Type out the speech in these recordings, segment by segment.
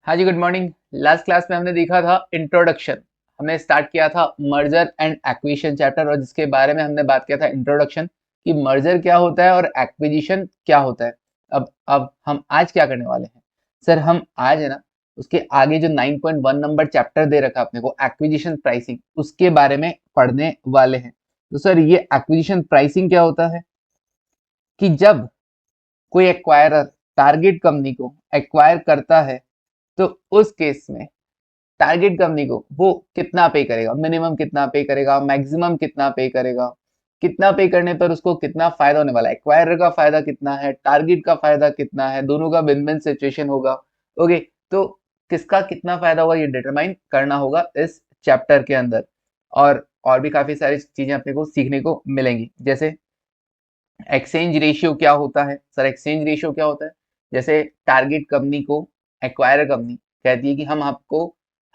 हाँ जी, good morning. Last class में हमने देखा था इंट्रोडक्शन। हमने स्टार्ट किया था मर्जर एंड एक्विजिशन चैप्टर, और जिसके बारे में हमने बात किया था इंट्रोडक्शन कि मर्जर क्या होता है और एक्विजिशन क्या होता है। अब हम आज क्या करने वाले हैं सर? हम आज है ना, उसके आगे जो 9.1 नंबर चैप्टर दे रखा अपने को एक्विजिशन प्राइसिंग, उसके बारे में पढ़ने वाले हैं। तो सर, ये एक्विजिशन प्राइसिंग क्या होता है कि जब कोई एक्वायरर टारगेट कंपनी को एक्वायर करता है, तो उस केस में टारगेट कंपनी को वो कितना पे करेगा, मिनिमम कितना पे करेगा, मैक्सिमम कितना पे करेगा, कितना पे करने पर उसको कितना फायदा होने वाला है, एक्वायरर का फायदा कितना है, टारगेट का फायदा कितना है, दोनों का विन विन सिचुएशन होगा। ओके, तो किसका कितना फायदा होगा ये डिटरमाइन करना होगा इस चैप्टर के अंदर। और भी काफी सारी चीजें अपने को सीखने को मिलेंगी, जैसे एक्सचेंज रेशियो क्या होता है। सर, एक्सचेंज रेशियो क्या होता है? जैसे टारगेट कंपनी को एक्वायर कंपनी कहती है कि हम आपको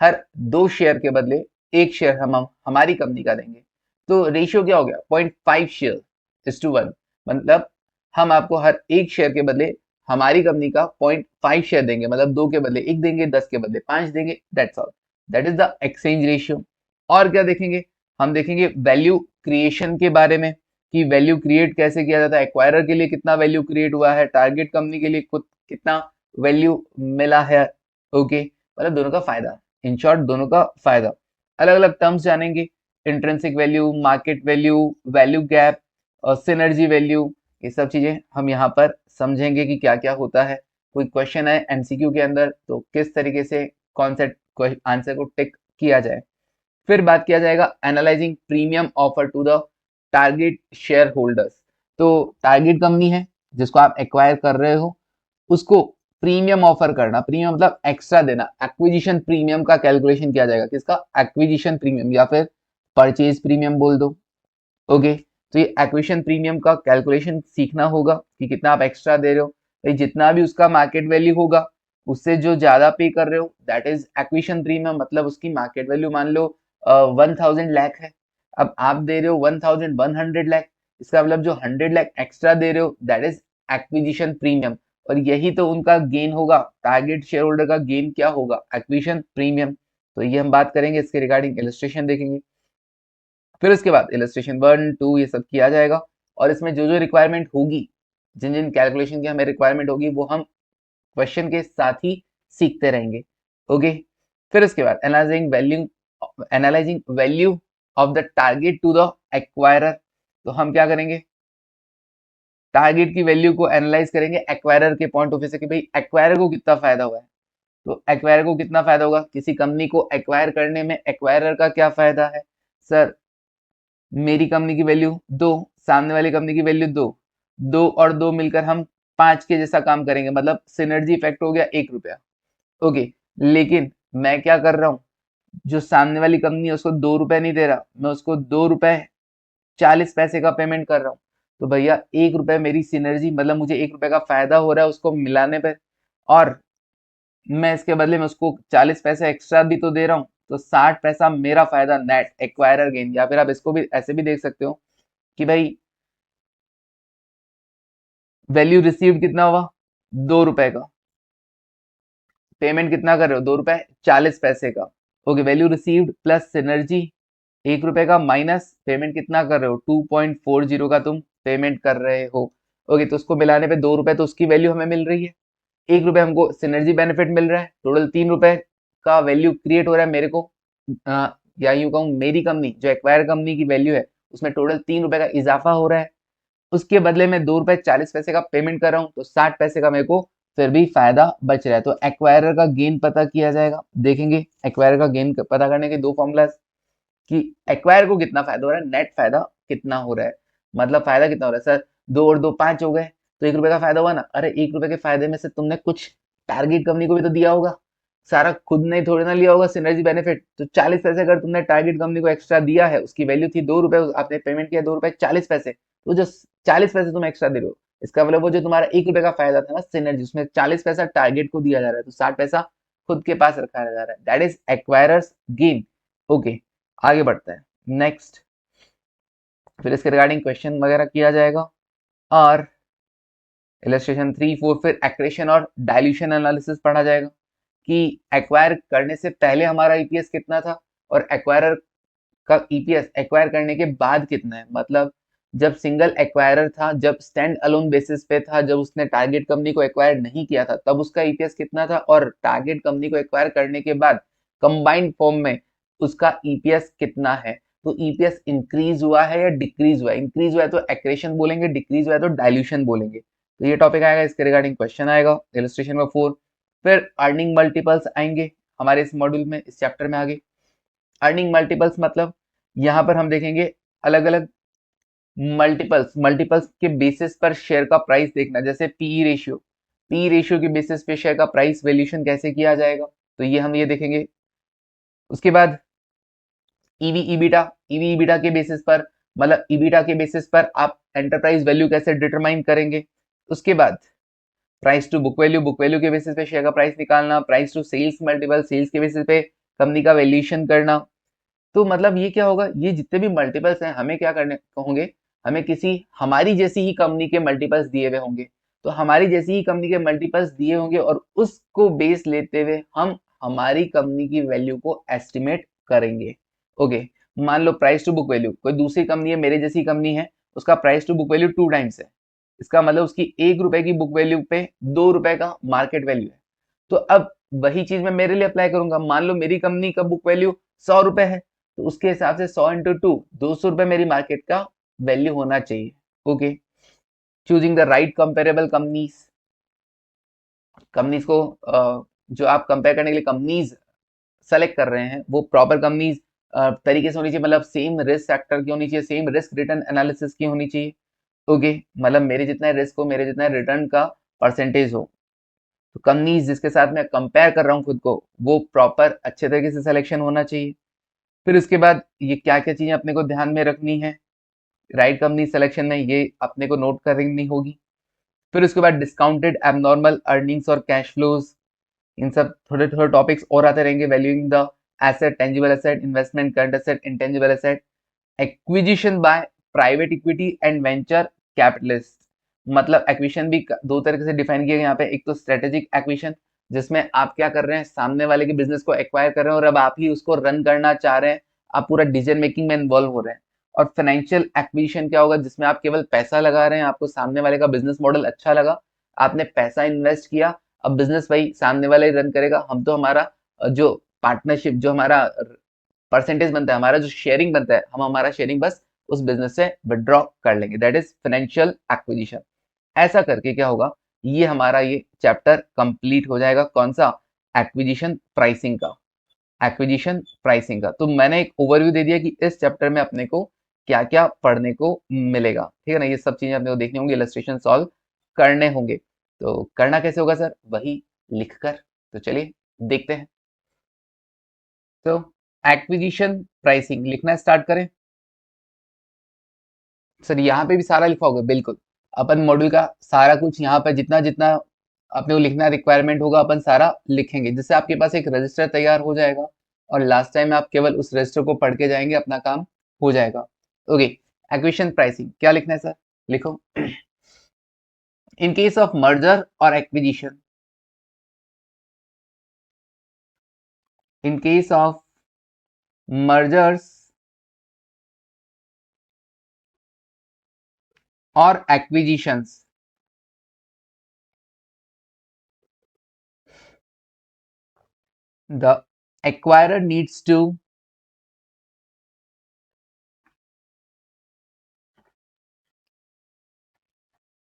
हर 2 शेयर के बदले 1 शेयर हम हमारी कंपनी का देंगे। तो रेशियो क्या हो गया? 0.5 शेयर/1। मतलब हम आपको हर 1 शेयर के बदले हमारी कंपनी का 0.5 शेयर देंगे, मतलब 2 के बदले 1 देंगे, 10 के बदले 5 देंगे। That's all, that is the exchange ratio. और क्या देखेंगे? हम देखेंगे वैल्यू क्रिएशन के बारे में कि वैल्यू क्रिएट कैसे किया जाता है, एक्वायरर के लिए कितना वैल्यू क्रिएट हुआ है, टारगेट कंपनी के लिए खुद कितना वैल्यू मिला है। ओके, मतलब दोनों का फायदा, इन शॉर्ट दोनों का फायदा। अलग अलग टर्म्स जानेंगे, intrinsic value, market value, value gap और सिनर्जी वैल्यू। ये सब चीजें हम यहाँ पर समझेंगे कि क्या क्या होता है। कोई क्वेश्चन है एमसीक्यू के अंदर तो किस तरीके से कौन से आंसर को टिक किया जाए। फिर बात किया जाएगा analysing premium offer to the target shareholders. तो टारगेट कंपनी है जिसको आप एक्वायर कर रहे हो, उसको प्रीमियम ऑफर करना, प्रीमियम मतलब एक्स्ट्रा देना। एक्विजिशन प्रीमियम का कैलकुलेशन किया जाएगा, किसका? एक्विजिशन प्रीमियम, या फिर परचेज प्रीमियम बोल दो। ओके, तो ये एक्विजिशन प्रीमियम का कैलकुलेशन सीखना होगा कि कितना आप एक्स्ट्रा दे रहे हो। भाई जितना भी उसका मार्केट वैल्यू होगा, उससे जो ज्यादा पे कर रहे हो, दैट इज एक्विजिशन प्रीमियम। मतलब उसकी मार्केट वैल्यू मान लो 1000 लाख है, अब आप दे रहे हो 1100 लाख, इसका मतलब जो 100 लाख एक्स्ट्रा दे रहे हो, दैट इज एक्विजिशन प्रीमियम। और यही तो उनका गेन होगा, टारगेट शेयर होल्डर का गेन क्या होगा? Acquisition premium. तो ये हम बात करेंगे, इसके रिगार्डिंग इलस्ट्रेशन देखेंगे। फिर उसके बाद इलस्ट्रेशन 1 2 ये सब किया जाएगा, और इसमें जो जो रिक्वायरमेंट होगी, जिन जिन कैलकुलेशन की हमें रिक्वायरमेंट होगी, वो हम क्वेश्चन के साथ ही सीखते रहेंगे। ओके, फिर उसके बाद analysing value of the target to the acquirer. तो हम क्या करेंगे? टारगेट की वैल्यू को एनालाइज करेंगे एक्वायरर के पॉइंट ऑफ व्यू से कि भाई एक्वायरर को कितना फायदा हुआ है। तो एक्वायरर को कितना फायदा होगा किसी कंपनी को एक्वायर करने में, एक्वायरर का क्या फायदा है? सर, मेरी कंपनी की वैल्यू 2, सामने वाली कंपनी की वैल्यू 2, 2 और 2 मिलकर हम 5 के जैसा काम करेंगे, मतलब सिनर्जी इफेक्ट हो गया 1 रुपया। ओके, लेकिन मैं क्या कर रहा हूँ? जो सामने वाली कंपनी है उसको 2 रुपए नहीं दे रहा, मैं उसको 2 रुपए 40 पैसे का पेमेंट कर रहा हूँ। तो भैया 1 रुपए मेरी सिनर्जी, मतलब मुझे 1 रुपए का फायदा हो रहा है उसको मिलाने पर, और मैं इसके बदले में उसको 40 पैसे एक्स्ट्रा भी तो दे रहा हूँ। तो 60 पैसा मेरा फायदा, नेट एक्वायरर गेन। या फिर आप इसको भी ऐसे भी देख सकते हो कि भाई वैल्यू रिसीव्ड कितना हुआ? 2 रुपए का। पेमेंट कितना कर रहे हो? 2 रुपए 40 पैसे का। Okay, value received plus synergy 1 रुपए का, माइनस पेमेंट कितना कर रहे हो? 2.40 का तुम पेमेंट कर रहे हो। ओके, तो उसको मिलाने पे 2 रुपए तो उसकी वैल्यू हमें मिल रही है, 1 रुपए हमको सिनर्जी बेनिफिट मिल रहा है, टोटल 3 रुपए का वैल्यू क्रिएट हो रहा है मेरे को। या यूं कहूँ, मेरी कंपनी जो एक्वायर कंपनी की वैल्यू है उसमें टोटल 3 रुपए का इजाफा हो रहा है। उसके बदले में 2 रुपए 40 पैसे का पेमेंट कर रहा हूँ, तो 60 पैसे का मेरे को फिर भी फायदा बच रहा है। तो एक्वायरर का गेन पता किया जाएगा, देखेंगे एक्वायरर का गेन पता करने के दो फॉर्मूला कि एक्वायर को कितना फायदा हो रहा है, नेट फायदा कितना हो रहा है। मतलब फायदा कितना हो रहा है सर? 2 और 2 5 हो गए, तो 1 रुपए का फायदा हुआ ना। अरे 1 रुपए के फायदे में से तुमने कुछ टारगेट कंपनी को भी तो दिया होगा, सारा खुद ने थोड़ी ना लिया होगा सिनर्जी बेनिफिट। तो 40 पैसे अगर तुमने टारगेट कंपनी को एक्स्ट्रा दिया है, उसकी वैल्यू थी 2 रुपए, आपने पेमेंट किया 2 रुपए 40 पैसे, तो जो 40 पैसे तुम एक्स्ट्रा दे रहे हो, इसका मतलब वो जो तुम्हारा 1 रुपए का फायदा था ना सिनर्जी, उसमें 40 पैसा टारगेट को दिया जा रहा है, तो 60 पैसा खुद के पास रखा जा रहा है। That is acquirers gain. Okay, आगे बढ़ते हैं नेक्स्ट। फिर इसके रिगार्डिंग क्वेश्चन वगैरह किया जाएगा, और इलस्ट्रेशन 3 4 फिर एक्रेशन और डाइल्यूशन एनालिसिस पढ़ा जाएगा। कि एक्वायर करने से पहले हमारा ईपीएस कितना था और एक्वायरर का ईपीएस एक्वायर करने के बाद कितना है। मतलब जब सिंगल एक्वायरर था, जब स्टैंड अलोन बेसिस पे था, जब उसने टारगेट कंपनी को एक्वायर नहीं किया था, तब उसका ईपीएस कितना था, और टारगेट कंपनी को एक्वायर करने के बाद कंबाइंड फॉर्म में उसका ईपीएस कितना है। तो ईपीएस इंक्रीज हुआ है या डिक्रीज हुआ है। इंक्रीज हुआ है तो एक्रेशन बोलेंगे, डिक्रीज हुआ है तो डायल्यूशन बोलेंगे। तो ये टॉपिक आएगा, इसके रिगार्डिंग क्वेश्चन आएगा इलस्ट्रेशन में 4। फिर अर्निंग मल्टीपल्स आएंगे हमारे इस मॉड्यूल में, इस चैप्टर में आगे। अर्निंग मल्टीपल्स मतलब यहाँ पर हम देखेंगे अलग अलग मल्टीपल्स, मल्टीपल्स के बेसिस पर शेयर का प्राइस देखना, जैसे पीई रेशियो, पीई रेशियो के बेसिस पे शेयर का प्राइस वैल्यूएशन कैसे किया जाएगा, तो ये हम ये देखेंगे। उसके बाद ईवी ईबिटा, ईवी ईबिटा के बेसिस पर, मतलब ईबिटा के बेसिस पर आप एंटरप्राइज वैल्यू कैसे डिटरमाइन करेंगे। उसके बाद price to book value, book value के बेसिस पे शेयर का प्राइस निकालना। Price to sales multiple, sales के बेसिस पे कंपनी का वैल्यूएशन करना। तो मतलब ये क्या होगा, ये जितने भी मल्टीपल्स हैं हमें क्या करने होंगे, हमें किसी हमारी जैसी ही कंपनी के मल्टीपल्स दिए हुए होंगे। तो हमारी जैसी ही कंपनी के मल्टीपल्स दिए होंगे और उसको बेस लेते हुए हम हमारी कंपनी की वैल्यू को एस्टिमेट करेंगे। ओके, मान लो प्राइस टू बुक वैल्यू, कोई दूसरी कंपनी है, मेरे जैसी कंपनी है, उसका price to book value 2 times है। इसका मतलब उसकी 1 रुपए की बुक वैल्यू पे 2 रुपए का मार्केट वैल्यू है। तो अब वही चीज मैं मेरे लिए अप्लाई करूंगा। मान लो मेरी कंपनी का बुक वैल्यू 100 रुपए है, तो उसके हिसाब से 100 × 2 200 रुपए मेरी मार्केट का वैल्यू होना चाहिए। Okay, choosing the right comparable companies, companies को जो आप कंपेयर करने के लिए कंपनीज सेलेक्ट कर रहे हैं वो प्रॉपर कंपनीज तरीके से होनी चाहिए, मतलब सेम रिस्क फैक्टर की होनी चाहिए, सेम रिस्क रिटर्न एनालिसिस की होनी चाहिए। ओके, मतलब मेरे जितना रिस्क हो, मेरे जितना रिटर्न का परसेंटेज हो। तो कंपनीज जिसके साथ मैं कंपेयर कर रहा हूँ खुद को, वो प्रॉपर अच्छे तरीके से सिलेक्शन होना चाहिए। फिर उसके बाद ये क्या क्या चीजें अपने को ध्यान में रखनी है राइट कंपनी सिलेक्शन में, ये अपने को नोट करनी होगी। फिर उसके बाद डिस्काउंटेड एबनॉर्मल अर्निंग्स और कैश फ्लोज, इन सब थोड़े थोड़े टॉपिक्स और आते रहेंगे। Valuing the asset, tangible asset, investment, current asset, intangible asset, acquisition by private equity and venture capitalist. मतलब एक्विजिशन भी दो तरीके से डिफाइन किया गया यहाँ पे। एक तो स्ट्रेटेजिक एक्विजिशन, जिसमें आप क्या कर रहे हैं, सामने वाले के बिजनेस को एक्वायर कर रहे हैं और अब आप ही उसको रन करना चाह रहे हैं, आप पूरा डिसीजन मेकिंग में इन्वॉल्व हो रहे हैं। और फाइनेंशियल एक्विजिशन क्या होगा, जिसमें आप केवल पैसा लगा रहे हैं, आपको सामने वाले का बिजनेस मॉडल अच्छा लगा, आपने पैसा इन्वेस्ट किया, अब बिजनेस भाई सामने वाला ही रन करेगा, हम तो हमारा जो पार्टनरशिप, जो हमारा परसेंटेज बनता है, हमारा जो शेयरिंग बनता है, हम हमारा शेयरिंग बस उस बिजनेस से विड्रॉ कर लेंगे। That is financial acquisition. ऐसा करके क्या होगा, ये हमारा ये चैप्टर कंप्लीट हो जाएगा। कौन सा, एक्विजिशन प्राइसिंग का, एक्विजिशन प्राइसिंग का। तो मैंने एक ओवरव्यू दे दिया कि इस चैप्टर में अपने को क्या क्या पढ़ने को मिलेगा, ठीक है ना। ये सब चीजें अपने को देखनी होंगी, इलस्ट्रेशन सॉल्व करने होंगे। तो करना कैसे होगा सर, वही लिखकर। तो चलिए देखते हैं। तो एक्विजिशन प्राइसिंग लिखना स्टार्ट करें। सर यहाँ पे भी सारा लिखा होगा, बिल्कुल। अपन मॉड्यूल का सारा कुछ यहाँ पे जितना जितना अपने को लिखना रिक्वायरमेंट होगा, अपन सारा लिखेंगे, जिससे आपके पास एक रजिस्टर तैयार हो जाएगा और लास्ट टाइम आप केवल उस रजिस्टर को पढ़ के जाएंगे, अपना काम हो जाएगा। ओके, एक्विजिशन प्राइसिंग क्या लिखना है सर, लिखो। इन केस ऑफ मर्जर और acquisition, in case of mergers और acquisitions, the acquirer needs to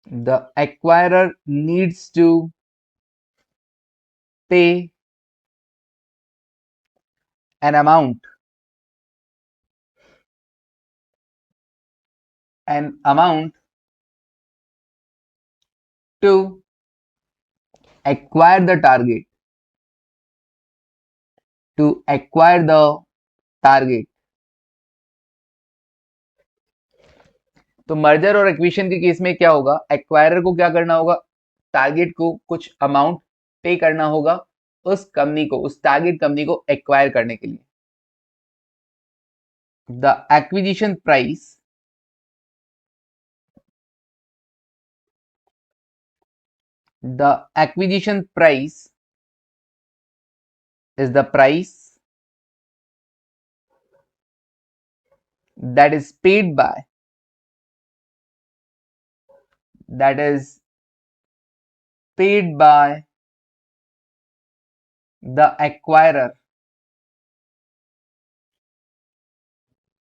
the acquirer needs to pay an amount, an amount to acquire the target, to acquire the target। तो merger और acquisition के case में क्या होगा, acquirer को क्या करना होगा, टारगेट को कुछ अमाउंट पे करना होगा उस कंपनी को, उस टारगेट कंपनी को एक्वायर करने के लिए। The acquisition price, the acquisition price is the price that is paid by that is paid by the acquirer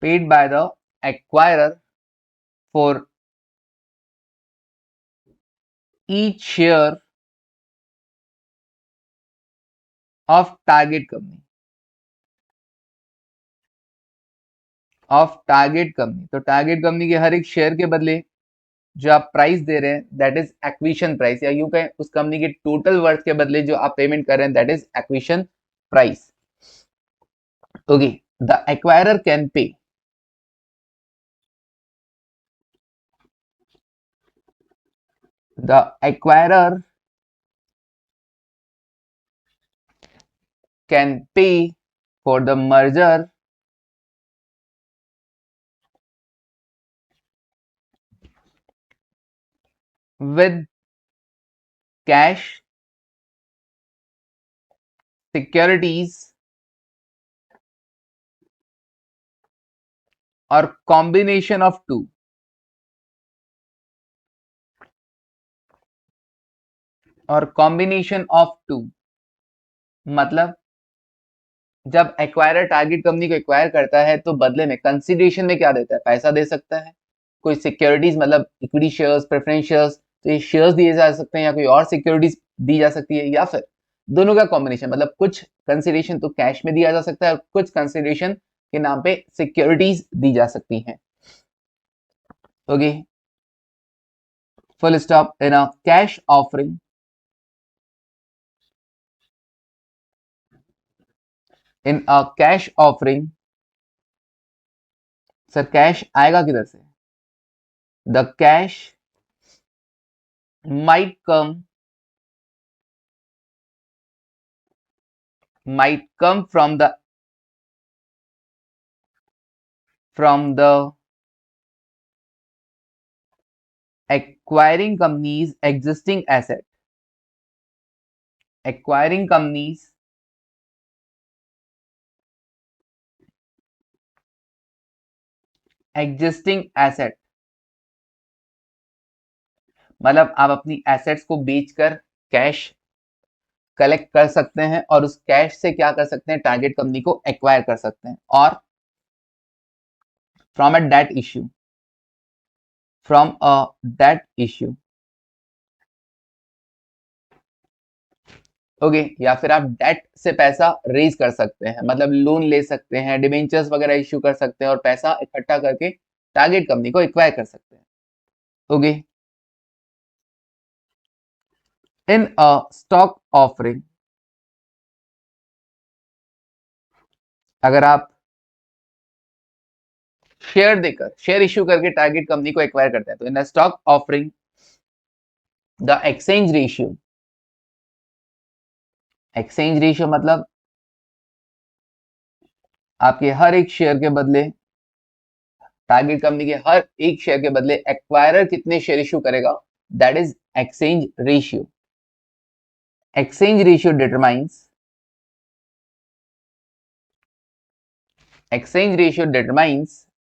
paid by the acquirer for each share of target company तो target company के हर एक share के बदले जो आप price दे रहे हैं that is acquisition price, या यूं कहें उस कंपनी के टोटल वर्थ के बदले जो आप पेमेंट कर रहे हैं that is acquisition price. Okay, the acquirer can pay the acquirer can pay for the merger with cash, securities or combination of two। और कॉम्बिनेशन ऑफ टू मतलब जब एक्वायरर टारगेट कंपनी को एक्वायर करता है तो बदले में कंसिडरेशन में क्या देता है, पैसा दे सकता है, कोई सिक्योरिटीज मतलब इक्विटी शेयर्स, प्रेफरेंस शेयर्स, तो ये शेयर्स दिए जा सकते हैं या कोई और सिक्योरिटीज दी जा सकती है, या फिर दोनों का कॉम्बिनेशन मतलब कुछ कंसिडरेशन तो कैश में दिया जा सकता है और कुछ कंसिडरेशन के नाम पे सिक्योरिटीज दी जा सकती हैं। Okay, full stop. In a cash offering in a cash offering sir cash आएगा किधर से? The cash might come from the acquiring company's existing asset acquiring companies existing asset मतलब आप अपनी एसेट्स को बेचकर कैश कलेक्ट कर सकते हैं और उस कैश से क्या कर सकते हैं, टारगेट कंपनी को एक्वायर कर सकते हैं। और from a debt issue okay, या फिर आप डेट से पैसा रेज कर सकते हैं, मतलब लोन ले सकते हैं, डिबेंचर्स वगैरह इश्यू कर सकते हैं और पैसा इकट्ठा करके टारगेट कंपनी को एक्वायर कर सकते हैं। Okay, in a stock offering अगर आप शेयर देकर, शेयर इश्यू करके टारगेट कंपनी को एक्वायर करते हैं तो in a stock offering the exchange ratio मतलब आपके हर एक शेयर के बदले, टारगेट कंपनी के हर एक शेयर के बदले एक्वायरर कितने शेयर इश्यू करेगा that is exchange ratio. Exchange ratio determines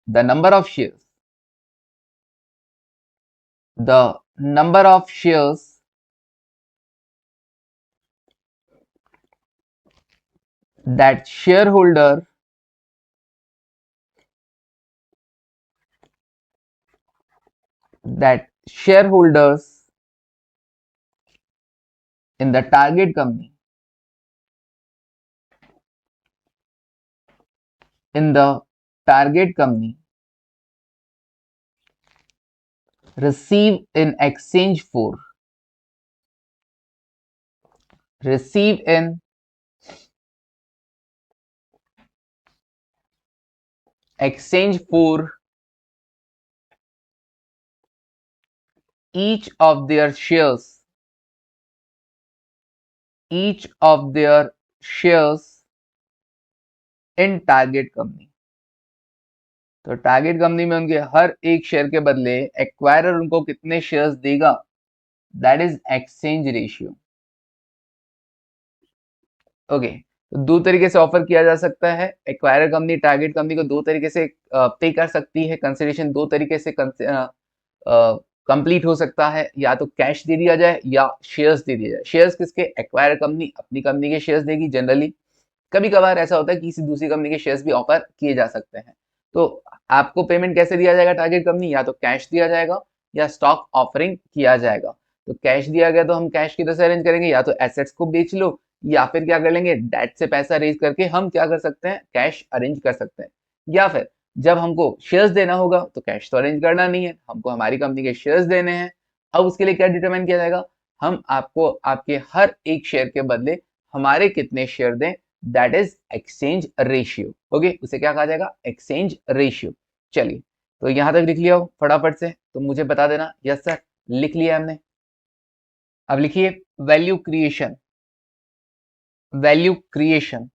the number of shares that shareholders in the target company receive in exchange for each of their shares in target company. तो target company में उनके हर एक share के बदले acquirer उनको कितने shares देगा that is exchange ratio. Okay, तो दो तरीके से ऑफर किया जा सकता है। एक्वायरर कंपनी टारगेट कंपनी को दो तरीके से पे कर सकती है, कंसिडरेशन दो तरीके से कंप्लीट हो सकता है, या तो कैश दे दिया जाए या शेयर्स दे दिया जाए। शेयर्स किसके? एक्वायर कंपनी अपनी कंपनी के शेयर्स देगी जनरली। कभी कभार ऐसा होता है कि किसी दूसरी कंपनी के शेयर्स भी ऑफर किए जा सकते हैं। तो आपको पेमेंट कैसे दिया जाएगा टारगेट कंपनी? या तो कैश दिया जाएगा या स्टॉक ऑफरिंग किया जाएगा। तो कैश दिया गया तो हम कैश की तरह से अरेंज करेंगे, या तो एसेट्स को बेच लो, या फिर क्या कर लेंगे, डेट से पैसा रेज करके हम क्या कर सकते हैं, कैश अरेंज कर सकते हैं। या फिर जब हमको शेयर्स देना होगा तो कैश तो अरेंज करना नहीं है, हमको हमारी कंपनी के शेयर्स देने हैं। अब उसके लिए क्या डिटरमाइन किया जाएगा, हम आपको आपके हर एक शेयर के बदले हमारे कितने शेयर दें, that is exchange ratio. Okay, उसे क्या कहा जाएगा, एक्सचेंज रेशियो। चलिए, तो यहां तक लिख लिया हो फटाफट से, तो मुझे बता देना। यस सर, लिख लिया हमने। अब लिखिए value creation, value creation,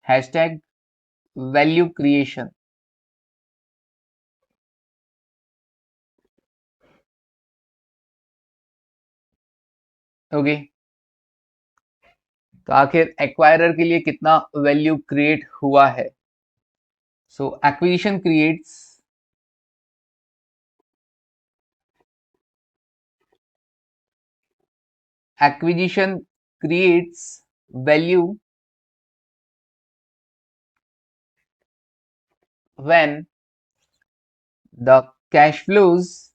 hashtag value creation. Okay, तो आखिर एक्वायरर के लिए कितना वैल्यू क्रिएट हुआ है? So acquisition creates acquisition creates value when the cash flows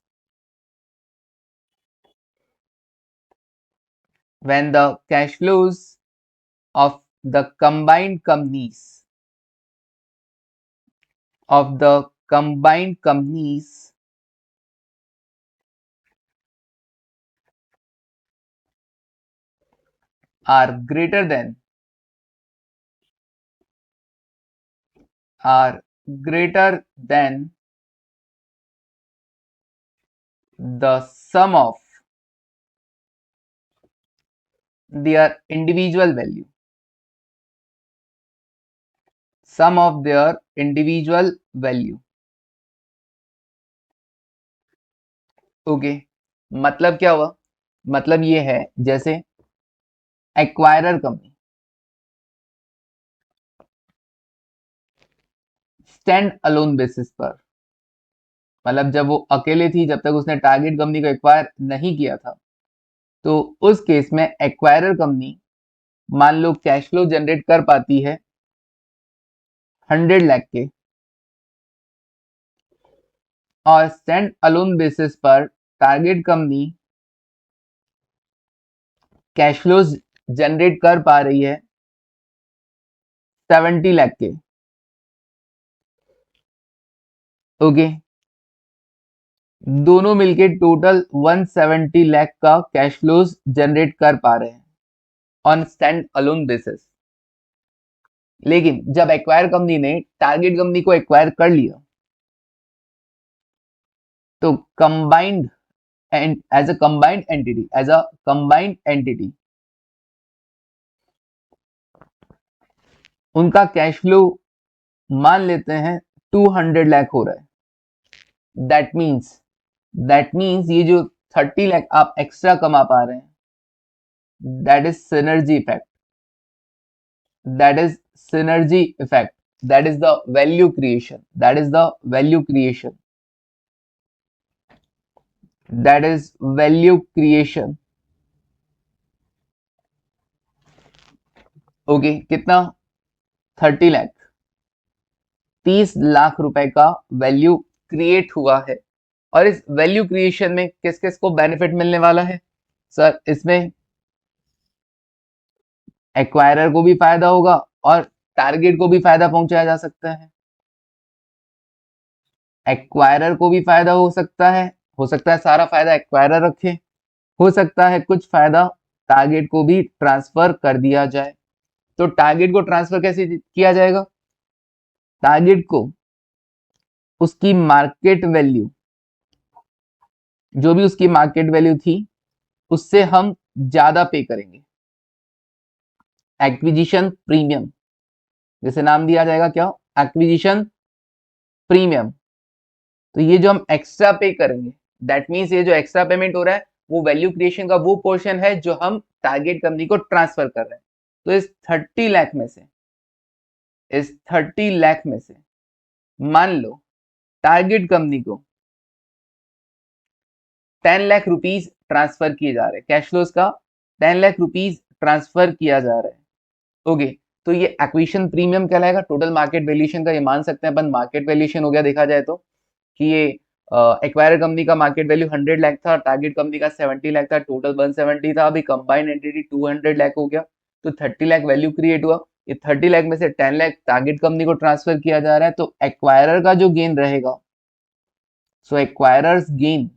of the combined companies are greater than the sum of their individual value, sum of their individual value। Okay, मतलब क्या हुआ? मतलब ये है, जैसे acquirer company stand alone basis पर, मतलब जब वो अकेले थी, जब तक उसने टारगेट कंपनी को एक्वायर नहीं किया था, तो उस केस में एक्वायरर कंपनी मान लो कैश फ्लो जनरेट कर पाती है 100 लाख के, और स्टैंड अलोन बेसिस पर target company cash flows generate कर पा रही है 70 लाख के। ओके, दोनों मिलके टोटल 170 लाख का कैश फ्लोज जनरेट कर पा रहे हैं ऑन स्टैंड अलोन बेसिस। लेकिन जब एक्वायर कंपनी ने टारगेट कंपनी को एक्वायर कर लिया, तो combined and as a combined entity उनका कैश फ्लो मान लेते हैं 200 लाख हो रहा है। दैट मीन्स ये जो 30 लाख आप एक्स्ट्रा कमा पा रहे हैं, that is synergy effect, that is synergy effect, that is the value creation, that is the value creation, that is value creation. Okay, कितना? 30 लाख, 30 लाख रुपए का वैल्यू क्रिएट हुआ है। और इस वैल्यू क्रिएशन में किस किस को बेनिफिट मिलने वाला है? सर, इसमें एक्वायरर को भी फायदा होगा और टारगेट को भी फायदा पहुंचाया जा सकता है। एक्वायरर को भी फायदा हो सकता है सारा फायदा एक्वायरर रखे, हो सकता है कुछ फायदा टारगेट को भी ट्रांसफर कर दिया जाए। तो टारगेट को ट्रांसफर कैसे किया जाएगा? टारगेट को उसकी मार्केट वैल्यू, जो भी उसकी मार्केट वैल्यू थी, उससे हम ज्यादा पे करेंगे। एक्विजिशन प्रीमियम, जैसे नाम दिया जाएगा क्या, एक्विजिशन प्रीमियम। तो ये जो हम एक्स्ट्रा पे करेंगे, दैट मीन्स ये जो एक्स्ट्रा पेमेंट हो रहा है वो वैल्यू क्रिएशन का वो पोर्शन है जो हम टारगेट कंपनी को ट्रांसफर कर रहे हैं। तो इस 30 लाख में से, इस 30 लाख में से मान लो टारगेट कंपनी को 10 लाख रुपीज ट्रांसफर किए जा रहे हैं, कैश फ्लोज का 10 लाख रुपीज ट्रांसफर किया जा रहा है। ओके, तो ये एक्विजिशन प्रीमियम कहलाएगा, टोटल मार्केट वैल्यूएशन का ये मान सकते हैं अपन मार्केट वैल्यूएशन हो गया देखा जाए तो, कि ये एक्वायर कंपनी का मार्केट वैल्यू 100 लाख था, टारगेट कंपनी का 70 लाख था, टोटल 170 था, अभी कंबाइंड एंटिटी 200 लाख हो गया, तो 30 लाख वैल्यू क्रिएट हुआ। ये 30 लाख में से 10 लाख टारगेट कंपनी को ट्रांसफर किया जा रहा है, तो एक्वायरर का जो गेन रहेगा, so acquirer's gain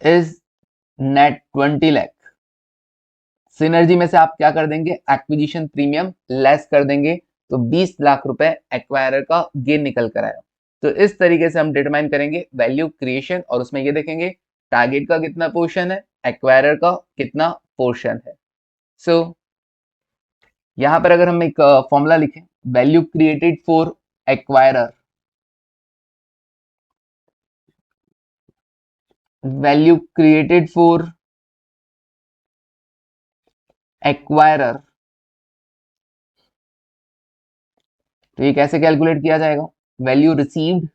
is net 20 lakh. Synergy में से आप क्या कर देंगे, एक्विजिशन प्रीमियम लेस कर देंगे, तो 20 लाख रुपए एक्वायरर का गेन निकल कर आया। तो इस तरीके से हम डिटरमाइन करेंगे वैल्यू क्रिएशन, और उसमें ये देखेंगे टारगेट का कितना पोर्शन है, एक्वायरर का कितना पोर्शन है। सो यहां पर अगर हम एक फॉर्मूला लिखें, value created for acquirer, value created for acquirer, तो ये कैसे कैलकुलेट किया जाएगा, value received,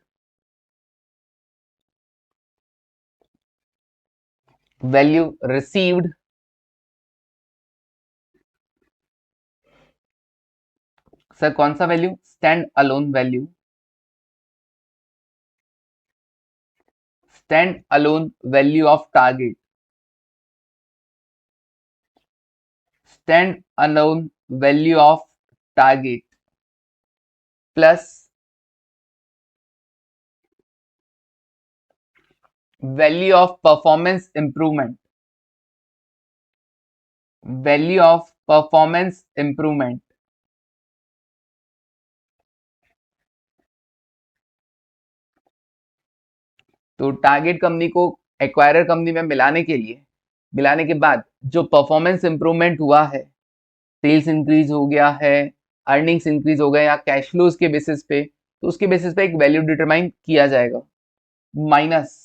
value received sir कौन सा value, stand alone value, stand alone value of target, stand alone value of target plus value of performance improvement, value of performance improvement, तो target company को acquirer company में मिलाने के लिए, मिलाने के बाद जो परफॉर्मेंस इंप्रूवमेंट हुआ है, सेल्स इंक्रीज हो गया है, अर्निंग्स इंक्रीज हो गए या कैश फ्लोज के बेसिस पे, तो उसके बेसिस पे एक वैल्यू डिटरमाइन किया जाएगा, minus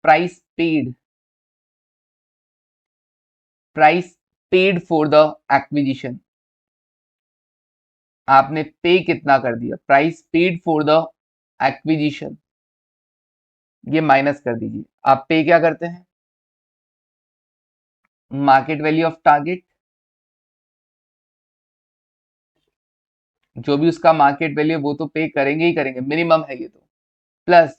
price paid, price paid for the acquisition, आपने पे कितना कर दिया, price paid for the acquisition, ये माइनस कर दीजिए। आप पे क्या करते हैं, मार्केट वैल्यू ऑफ टारगेट, जो भी उसका मार्केट वैल्यू है वो तो पे करेंगे ही करेंगे, मिनिमम है ये तो, प्लस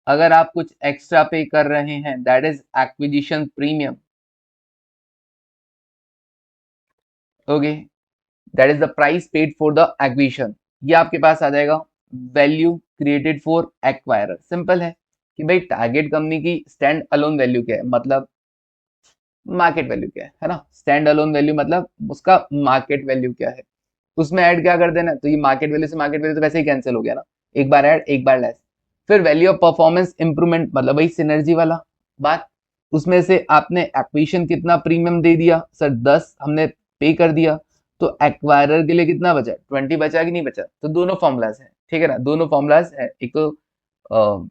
अगर आप कुछ एक्स्ट्रा पे कर रहे हैं that is acquisition premium, okay, that is the price paid for the acquisition. ये आपके पास आ जाएगा value created for acquirer. Simple है कि भाई टारगेट कंपनी की स्टैंड अलोन वैल्यू क्या है, मतलब मार्केट वैल्यू क्या है ना, स्टैंड अलोन वैल्यू मतलब उसका मार्केट वैल्यू क्या है, उसमें ऐड क्या कर देना, तो ये मार्केट वैल्यू से मार्केट वैल्यू तो वैसे ही कैंसिल हो गया ना, एक बार ऐड एक बार लेस। फिर वैल्यू ऑफ परफॉर्मेंस इंप्रूवमेंट मतलब वही सिनर्जी वाला बात, उसमें से आपने एक्विजिशन कितना प्रीमियम दे दिया, सर 10 हमने पे कर दिया, तो एक्वायरर के लिए कितना बचा, 20 बचा कि नहीं बचा, तो दोनों फॉर्मुलाज हैं, ठीक है ना, दोनों फॉर्मुलाज है, एक तो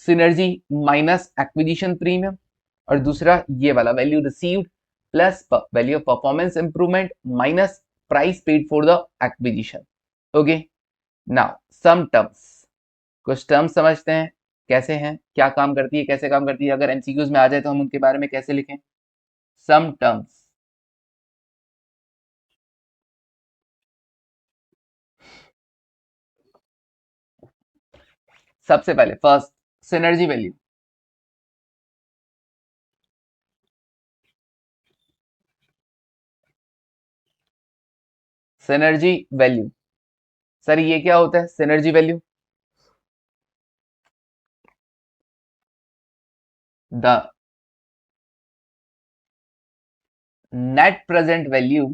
सिनर्जी माइनस एक्विजिशन प्रीमियम, और दूसरा ये वाला value received plus value of performance improvement minus price paid for the acquisition. Okay, now some terms, कुछ टर्म्स समझते हैं कैसे हैं, क्या काम करती है, कैसे काम करती है, अगर एमसीक्यूज में आ जाए तो हम उनके बारे में कैसे लिखें। सम टर्म्स, सबसे पहले first synergy value, synergy value, sir ये क्या होता है synergy value, the net present value,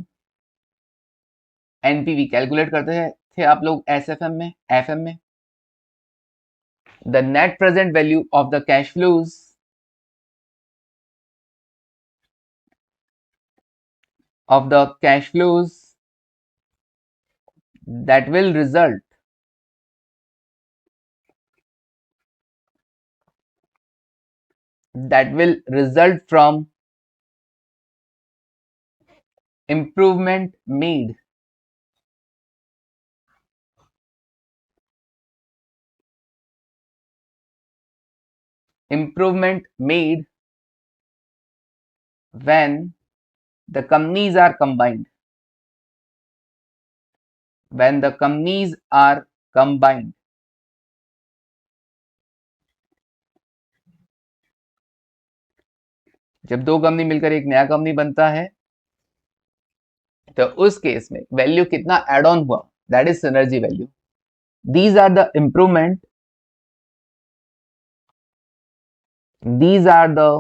NPV calculate करते हैं थे आप लोग एसएफएम में, एफएम में, the net present value of the cash flows of the cash flows that will result that will result from improvement made when the companies are combined. When the companies are combined. जब दो company मिलकर एक नया company बनता है तो उस case में वैल्यू कितना एड ऑन हुआ, that is synergy value. These are the improvement, these are the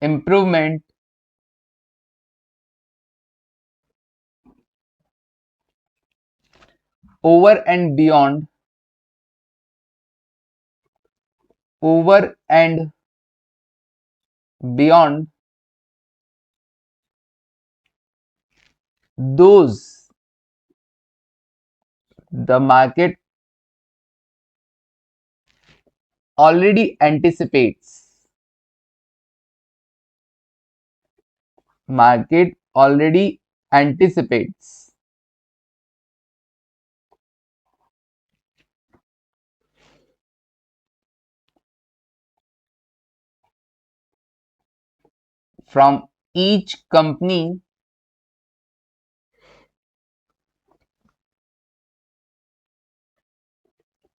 improvement over and beyond those the market already anticipates. Market already anticipates. From each company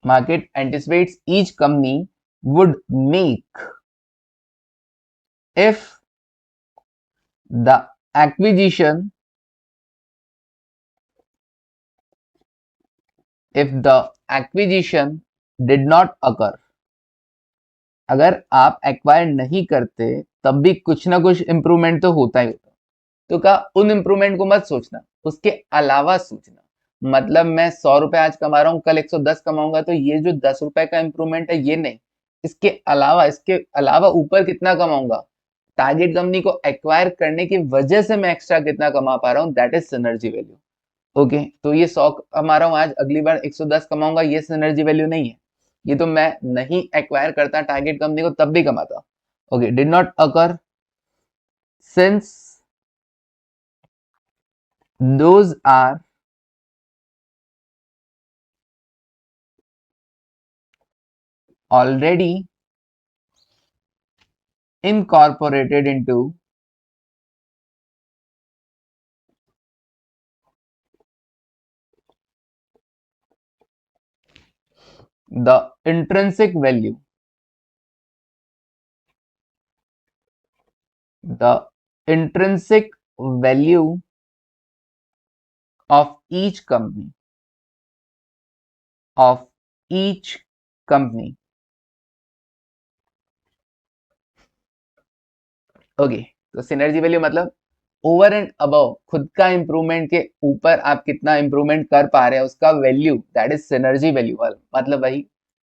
market anticipates each company would make if the acquisition did not occur. अगर आप acquire नहीं करते तब भी कुछ ना कुछ improvement तो होता ही होता. तो कहा उन इंप्रूवमेंट को मत सोचना, उसके अलावा सोचना. मतलब मैं 100 रुपए आज कमा रहा हूं, कल 110 कमाऊंगा, तो ये जो 10 रुपए का इंप्रूवमेंट है ये नहीं, इसके अलावा ऊपर कितना कमाऊंगा, टारगेट कंपनी को एक्वायर करने की वजह से मैं एक्स्ट्रा कितना कमा पा रहा हूं, that is synergy value. Okay, तो ये 100 कमा रहा हूं आज, अगली बार 110 कमाऊंगा, ये सिनर्जी वैल्यू नहीं है. ये तो मैं नहीं एक्वायर करता टारगेट कंपनी को तब भी कमाता. Okay, did not occur since those are already incorporated into the intrinsic value. The intrinsic value of each company. Of each company. Okay, तो सिनर्जी वैल्यू मतलब ओवर एंड अबव, खुद का improvement के ऊपर आप कितना इंप्रूवमेंट कर पा रहे हैं उसका value, that is synergy value. मतलब वही,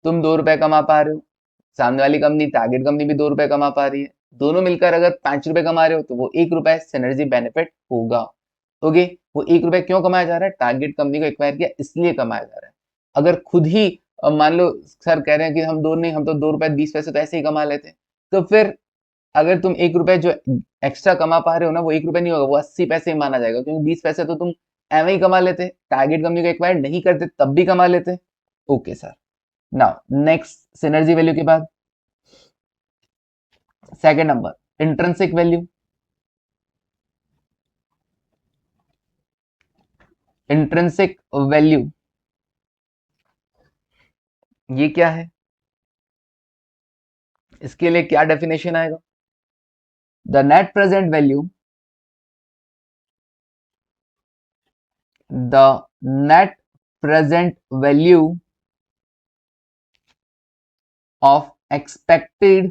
तुम 2 रुपए कमा पा रहे हो, सामने वाली कंपनी टारगेट कंपनी भी 2 रुपए कमा पा रही है, दोनों मिलकर अगर 5 रुपए कमा रहे हो तो वो 1 रुपए सिनर्जी बेनिफिट होगा. ओके, वो 1 रुपए क्यों कमाया जा रहा है, टारगेट कंपनी को एक्वायर किया इसलिए कमाया जा रहा है. अगर खुद ही मान लो सर कह रहे हैं कि हम दो नहीं, हम तो 2 रुपए 20 पैसे तो ऐसे ही कमा लेते, तो फिर अगर तुम 1 रुपए जो एक्स्ट्रा कमा पा रहे हो ना, वो 1 रुपए नहीं होगा, वो 80 पैसे ही माना जाएगा, क्योंकि 20 पैसे तो तुम एवं ही कमा लेते, टारगेट कंपनी को एक्वायर नहीं करते तब भी कमा लेते. Okay sir, now next synergy value के बाद second number intrinsic value. Intrinsic value ये क्या है, इसके लिए क्या डेफिनेशन आएगा, the net present value, the net present value of expected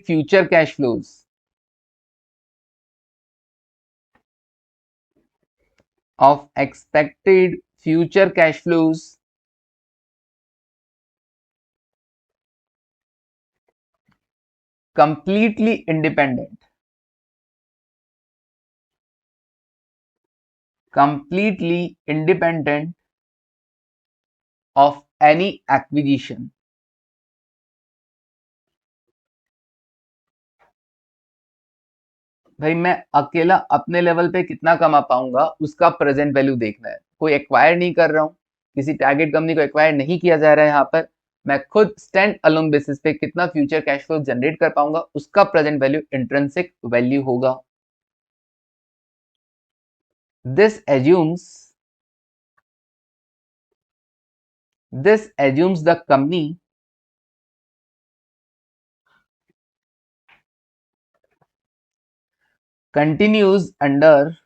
future cash flows completely independent of any acquisition. भाई मैं अकेला अपने लेवल पे कितना कमा पाऊंगा उसका प्रेजेंट वैल्यू देखना है। कोई एक्वायर नहीं कर रहा हूं, किसी टारगेट कंपनी को एक्वायर नहीं किया जा रहा है। यहाँ पर मैं खुद स्टैंड अलोन बेसिस पे कितना फ्यूचर कैश फ्लो जनरेट कर पाऊंगा उसका प्रेजेंट वैल्यू इंट्रिंसिक वैल्यू होगा। This assumes the company continues under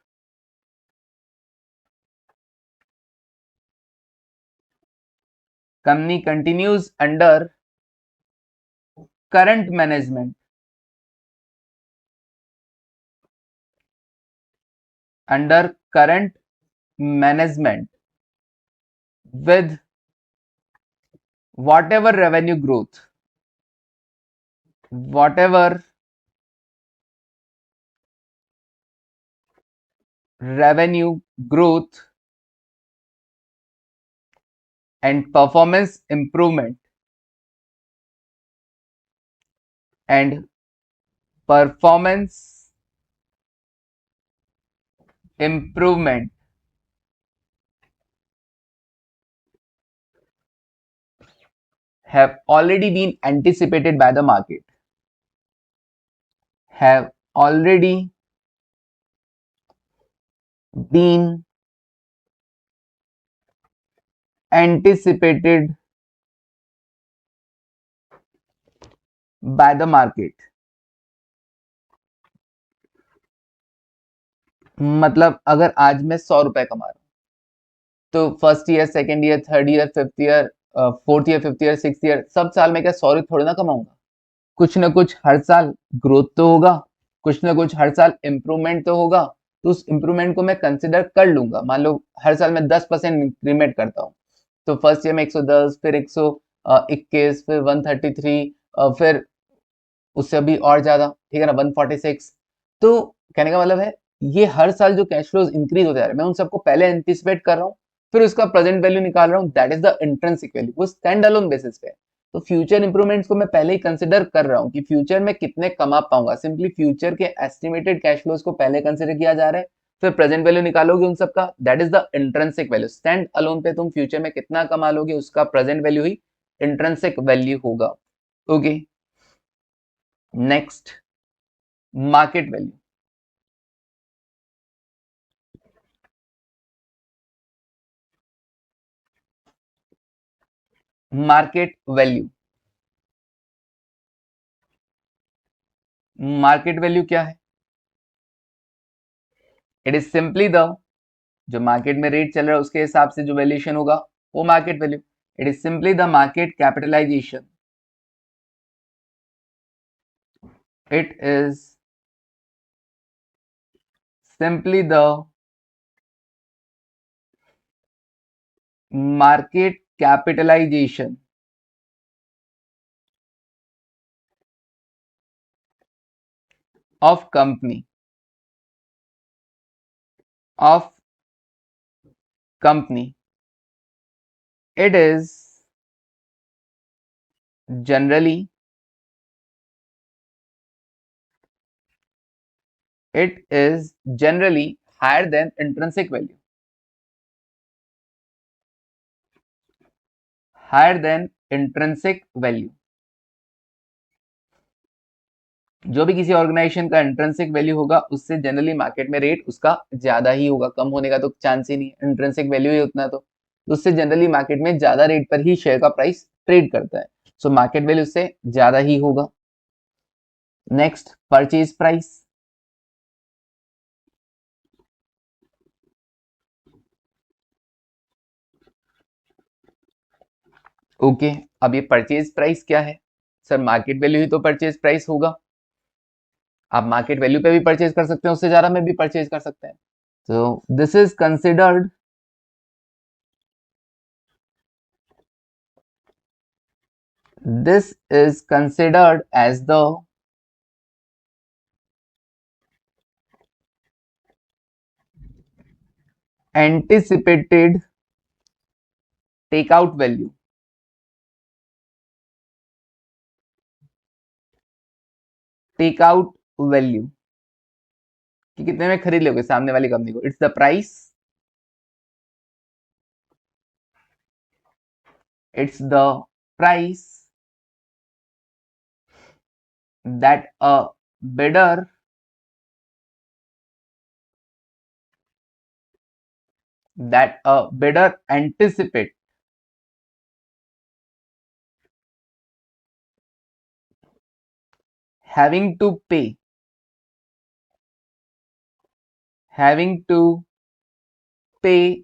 current management with whatever revenue growth whatever revenue growth and performance improvement and performance improvement have already been anticipated by the market, have already been anticipated by the market। मतलब अगर आज मैं 100 रुपए कमा रहा हूं तो first year, second year, third year, fifth year, fourth year, fifth year, six year, सब साल में क्या 100 थोड़ी ना कमाऊंगा। कुछ ना कुछ हर साल ग्रोथ तो होगा, कुछ ना कुछ हर साल इंप्रूवमेंट तो होगा। तो उस इंप्रूवमेंट को मैं कंसिडर कर लूंगा। मान लो हर साल मैं 10% इंक्रीमेंट करता हूँ तो फर्स्ट ईयर में 110, फिर 121, फिर 133, फिर उससे भी और ज्यादा, ठीक है ना, 146। तो कहने का मतलब है ये हर साल जो कैश फ्लोज इंक्रीज होते जा रहे हैं मैं उन सबको पहले एंटिसिपेट कर रहा हूँ, फिर उसका प्रेजेंट वैल्यू निकाल रहा हूँ। That is the intrinsic value, वो स्टैंड अलोन बेसिस पे। तो फ्यूचर इंप्रूवमेंट्स को मैं पहले ही कंसिडर कर रहा हूँ कि फ्यूचर में कितने कमा पाऊंगा। सिंपली फ्यूचर के एस्टिमेटेड कैश फ्लोज को पहले कंसिडर किया जा रहा है, फिर प्रेजेंट वैल्यू निकालोगे उन सबका। That is the intrinsic value. Stand alone पे तुम फ्यूचर में कितना कमा लोगे उसका प्रेजेंट वैल्यू ही इंट्रिंसिक वैल्यू होगा। Okay, next, market value. Market value, market value क्या है? इट इज सिंपली द, जो मार्केट में रेट चल रहा है उसके हिसाब से जो वैल्यूएशन होगा वो market value. It is simply the market capitalisation. It is simply the market capitalisation of company, of company. It is generally, it is generally higher than intrinsic value, higher than intrinsic value। जो भी किसी organisation का intrinsic value होगा उससे generally market में rate उसका ज्यादा ही होगा, कम होने का तो चांस ही नहीं। इंट्रिंसिक वैल्यू ही उतना तो उससे जनरली मार्केट में ज्यादा रेट पर ही शेयर का प्राइस ट्रेड करता है। सो मार्केट वैल्यू उससे ज्यादा ही होगा। Next, purchase price. ओके, अब ये परचेज प्राइस क्या है? सर मार्केट वैल्यू ही तो परचेज प्राइस होगा। आप मार्केट वैल्यू पे भी परचेज कर सकते हैं, उससे ज्यादा में भी परचेज कर सकते हैं। तो this is considered, this is considered as the anticipated take out value, take out value कि कितने में खरीद लोगे सामने वाली कंपनी को, it's the price, it's the price that a bidder anticipate having to pay, having to pay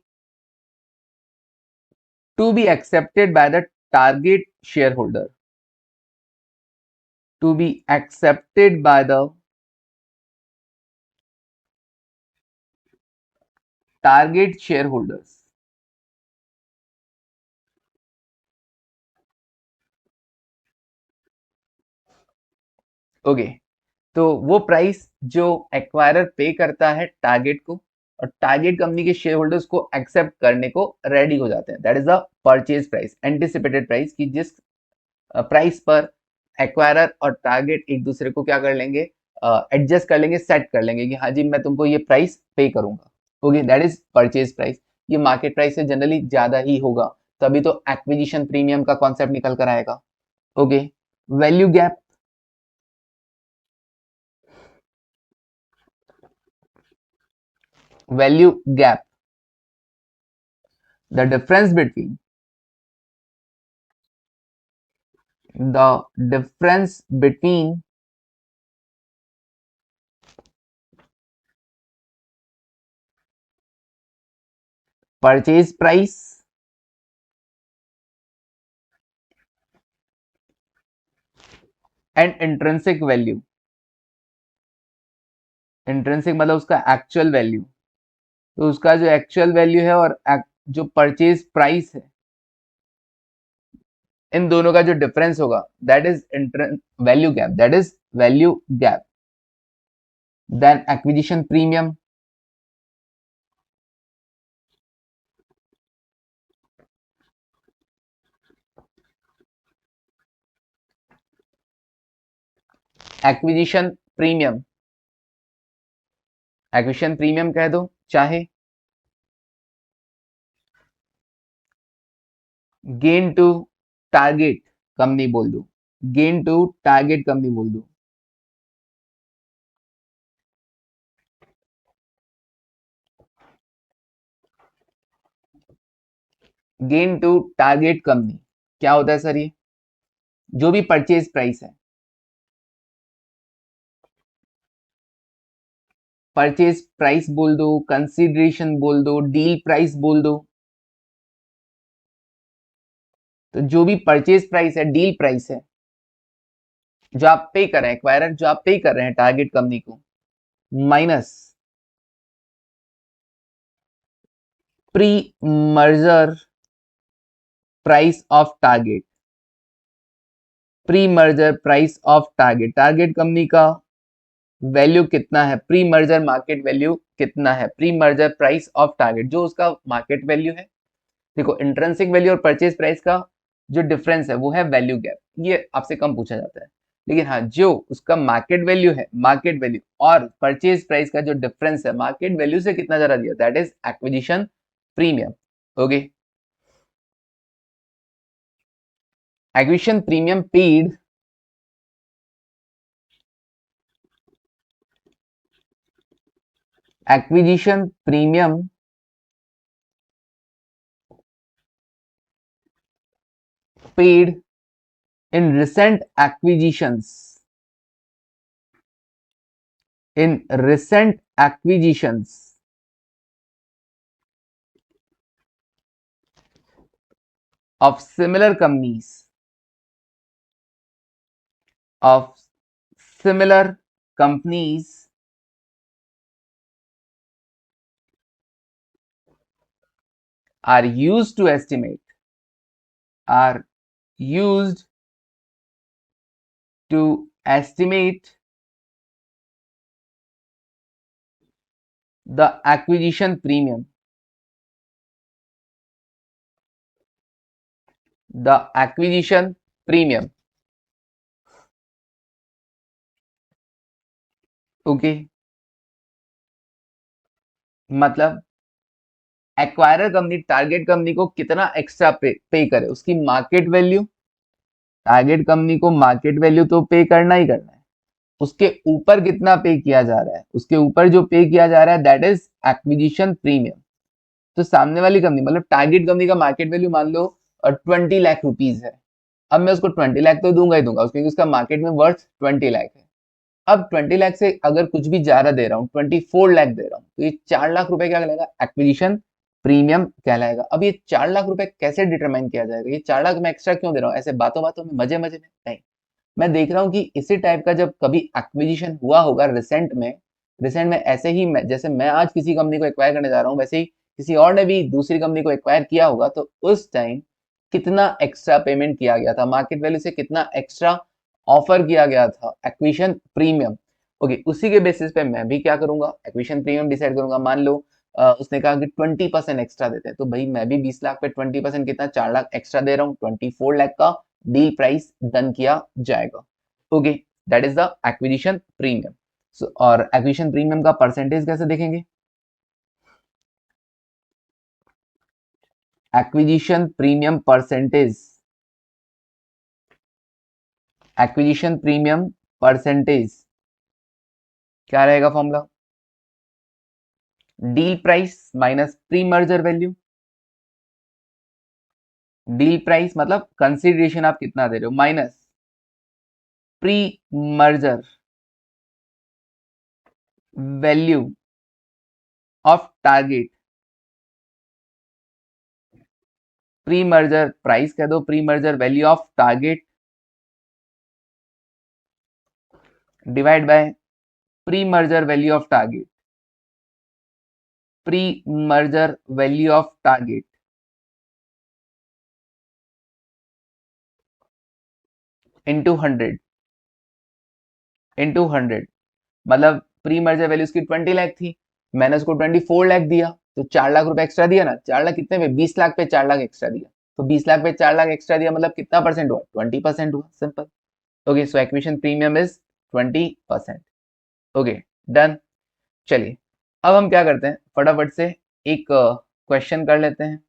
to be accepted by the target shareholder, to be accepted by the target shareholders. Okay, तो वो price जो acquirer पे करता है target को, और target company के share holders को एक्सेप्ट करने को रेडी हो जाते हैं, that is the purchase price, anticipated price, की जिस प्राइस पर एक्वायरर और टारगेट एक दूसरे को क्या कर लेंगे, एडजस्ट कर लेंगे, सेट कर लेंगे कि हाँ जी मैं तुमको ये प्राइस पे करूंगा। Okay, that is purchase price. ये मार्केट प्राइस से जनरली ज्यादा ही होगा, तभी तो एक्विजिशन प्रीमियम का कॉन्सेप्ट निकल कर आएगा। Okay, value gap, value gap, the difference between the difference between purchase price and intrinsic value, intrinsic मतलब उसका एक्चुअल वैल्यू, तो उसका जो एक्चुअल वैल्यू है और जो परचेज प्राइस है, इन दोनों का जो डिफरेंस होगा that is value gap, that is value gap. Then acquisition premium, acquisition premium, acquisition premium कह दो चाहे गेन टू टारगेट कंपनी बोल दो, गेन टू टारगेट कंपनी बोल दो। गेन टू टारगेट कंपनी क्या होता है सर? ये जो भी परचेज प्राइस है, परचेज प्राइस बोल दो, कंसीडरेशन बोल दो, डील प्राइस बोल दो, तो जो भी परचेज प्राइस है, डील प्राइस है, जो आप पे कर रहे हैं, एक्वायरर जो आप पे कर रहे हैं टारगेट कंपनी को, minus pre merger price of target, pre merger price of target, target company का वैल्यू कितना है, प्री मर्जर मार्केट वैल्यू कितना है, pre merger price of target जो उसका मार्केट वैल्यू है। देखो, इंट्रिंसिक वैल्यू और परचेज प्राइस का जो डिफरेंस है वो है वैल्यू गैप, ये आपसे कम पूछा जाता है। लेकिन हाँ, जो उसका मार्केट वैल्यू है, मार्केट वैल्यू और परचेज प्राइस का जो डिफरेंस है मार्केट वैल्यू से कितना ज्यादा दिया, that is acquisition premium. Okay, acquisition premium paid acquisition premium paid in recent acquisitions, in recent acquisitions of similar companies, of similar companies are used to estimate, are used to estimate the acquisition premium, the acquisition premium. Okay, मतलब acquirer company target company को कितना extra पे करे, उसकी market value. Target company को market value तो पे करना ही करना है, उसके ऊपर कितना पे किया जा रहा है, उसके ऊपर जो पे किया जा रहा है दैट इज एक्विजिशन प्रीमियम। तो सामने वाली कंपनी मतलब टारगेट कंपनी का मार्केट वैल्यू मान लो 20 लाख रुपीज है। अब मैं उसको 20 लाख तो दूंगा ही दूंगा, क्योंकि उसका मार्केट में वर्थ 20 लाख है। अब 20 लाख से अगर कुछ भी ज्यादा दे रहा हूँ, 24 लाख दे रहा हूँ, तो ये 4 लाख रुपए क्या कहलाएगा, एक्विजिशन प्रीमियम कहलाएगा। अब ये 4 लाख रुपए कैसे डिटरमाइन किया जाएगा, ये 4 लाख मैं एक्स्ट्रा क्यों दे रहा हूँ ऐसे बातों बातों में, मजे मजे में नहीं। मैं देख रहा हूँ कि इसी टाइप का जब कभी एक्विजिशन हुआ होगा रिसेंट में ऐसे ही जैसे मैं आज किसी कंपनी को एक्वायर करने जा रहा हूँ, वैसे ही किसी और ने भी दूसरी कंपनी को एक्वायर किया होगा, तो उस टाइम कितना एक्स्ट्रा पेमेंट किया गया था, मार्केट वैल्यू से कितना एक्स्ट्रा ऑफर किया गया था, एक्विजिशन प्रीमियम। ओके, उसी के बेसिस पे मैं भी क्या करूंगा, एक्विजिशन प्रीमियम डिसाइड करूंगा। मान लो उसने कहा कि 20% एक्स्ट्रा देते हैं, तो भाई मैं भी 20 लाख पे 20% कितना, 4 लाख एक्स्ट्रा दे रहा हूँ, 24 लाख का डील प्राइस डन किया जाएगा। Okay, that is the acquisition premium. और एक्विजिशन प्रीमियम का परसेंटेज कैसे देखेंगे, acquisition premium percentage, acquisition premium percentage क्या रहेगा formula, deal price minus pre merger value. Deal price मतलब कंसिडरेशन आप कितना दे रहे हो, minus pre merger value of target. Pre merger price कह दो, pre merger value of target divide by pre merger value of target, pre merger value of target into 100 मतलब pre merger value उसकी 20 लाख थी, मैंने उसको 24 लाख दिया, तो 4 लाख रुपए एक्स्ट्रा दिया ना। 4 लाख कितने पे, 20 लाख पे 4 लाख एक्स्ट्रा दिया, तो 20 लाख पे 4 लाख एक्स्ट्रा दिया मतलब कितना परसेंट हुआ, 20% हुआ, simple. Okay, so acquisition premium is 20%। Okay, done. चलिए, अब हम क्या करते हैं, फटाफट से एक क्वेश्चन कर लेते हैं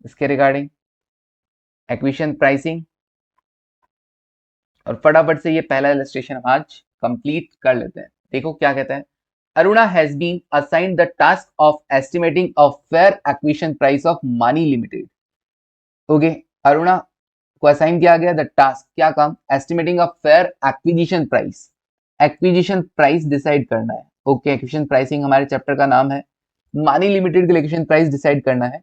इसके रिगार्डिंग एक्विजिशन प्राइसिंग, और फटाफट से ये पहला इलस्ट्रेशन हम आज कंप्लीट कर लेते हैं। देखो क्या कहता है, Aruna has been assigned the task of estimating a fair acquisition price of Mani limited. Okay, Aruna को असाइन किया गया द टास्क, क्या काम, estimating a fair acquisition price, acquisition price decide करना है। ओके, एक्विजिशन प्राइसिंग हमारे चैप्टर का नाम है, मानी लिमिटेड के लिए एक्विजिशन प्राइस डिसाइड करना है।